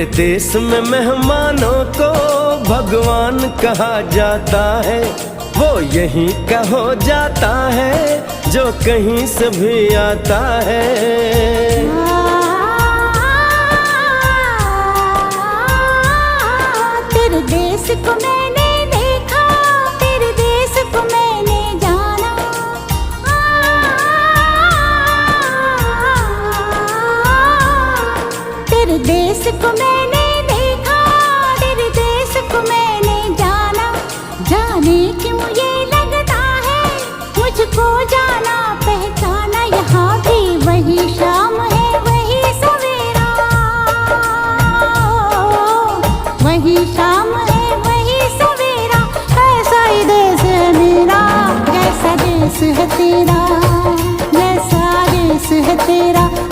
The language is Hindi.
तेरे देश में मेहमानों को भगवान कहा जाता है, वो यहीं का हो जाता है जो कहीं से भी आता है। तेरे देश को मैंने देखा, तेरे देश को मैंने जाना, तेरे देश को मैंने देखा, तेरे देश को मैंने जाना। जाने क्यों ये लगता है मुझको जाना पहचाना, यहाँ भी वही शाम है वही सवेरा, वही शाम है वही सवेरा। ऐसा ही देश है मेरा, जैसा देश है तेरा।